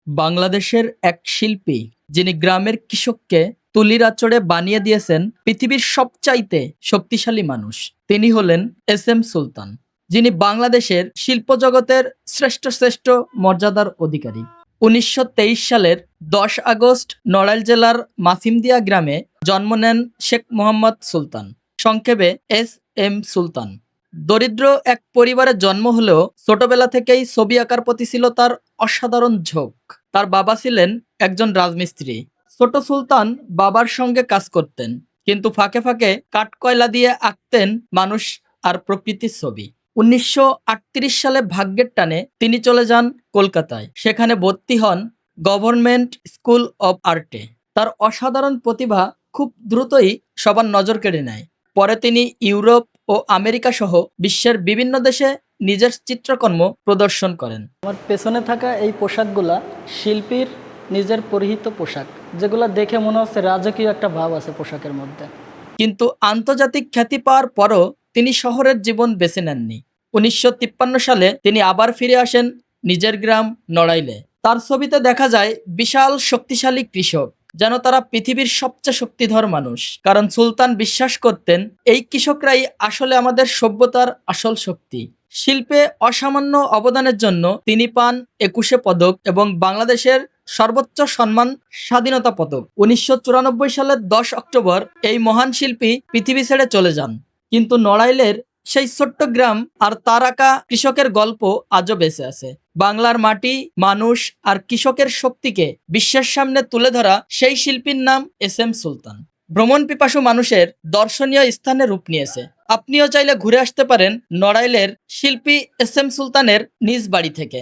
বাংলাদেশের এক শিল্পী যিনি গ্রামের কৃষককে তুলির আঁচড়ে বানিয়ে দিয়েছেন পৃথিবীর সবচাইতে শক্তিশালী মানুষ। তিনি হলেন এস এম সুলতান, যিনি বাংলাদেশের শিল্প জগতের শ্রেষ্ঠ শ্রেষ্ঠ মর্যাদার অধিকারী। ১৯২৩ সালের ১০ আগস্ট নড়াইল জেলার মাসিমদিয়া গ্রামে জন্ম নেন শেখ মোহাম্মদ সুলতান, সংক্ষেপে এস এম সুলতান। দরিদ্র এক পরিবারে জন্ম হলেও ছোটবেলা থেকেই ছবি আঁকার প্রতি ছিল তার অসাধারণ ঝোঁক। তার বাবা ছিলেন একজন রাজমিস্ত্রি। ছোট সুলতান বাবার সঙ্গে কাজ করতেন, কিন্তু ফাঁকে ফাঁকে কাঠকয়লা দিয়ে আঁকতেন মানুষ আর প্রকৃতির ছবি। ১৯৩৮ সালে ভাগ্যের টানে তিনি চলে যান কলকাতায়। সেখানে ভর্তি হন গভর্নমেন্ট স্কুল অব আর্টে। তার অসাধারণ প্রতিভা খুব দ্রুতই সবার নজর কেড়ে নেয়। পরে তিনি ইউরোপ ও আমেরিকা সহ বিশ্বের বিভিন্ন দেশে নিজের চিত্রকর্ম প্রদর্শন করেন। আমার পেছনে থাকা এই পোশাকগুলা শিল্পীর নিজের পরিহিত পোশাক, যেগুলো দেখে মনে হচ্ছে রাজকীয় একটা ভাব আছে পোশাকের মধ্যে। কিন্তু আন্তর্জাতিক খ্যাতি পাওয়ার পরও তিনি শহরের জীবন বেছে নেননি। ১৯৫৩ সালে তিনি আবার ফিরে আসেন নিজের গ্রাম নড়াইলে। তার ছবিতে দেখা যায় বিশাল শক্তিশালী কৃষক, যেন তারা পৃথিবীর সবচেয়ে শক্তিধর মানুষ। কারণ সুলতান বিশ্বাস করতেন এই কৃষকরাই আসলে আমাদের সভ্যতার আসল শক্তি। শিল্পে অসামান্য অবদানের জন্য তিনি পান ২১ পদক এবং বাংলাদেশের সর্বোচ্চ সম্মান স্বাধীনতা পদক। ১৯৯৪ সালের ১০ অক্টোবর এই মহান শিল্পী পৃথিবী ছেড়ে চলে যান। কিন্তু নড়াইলের সেই ছোট্ট গ্রাম আর তার আঁকা কৃষকের গল্প আজও বেঁচে আছে। বাংলার মাটি, মানুষ আর কৃষকের শক্তিকে বিশ্বের সামনে তুলে ধরা সেই শিল্পীর নাম এস এম সুলতান। ভ্রমণ পিপাসু মানুষের দর্শনীয় স্থানে রূপ নিয়েছে। আপনিও চাইলে ঘুরে আসতে পারেন নড়াইলের শিল্পী এস এম সুলতানের নিজ বাড়ি থেকে।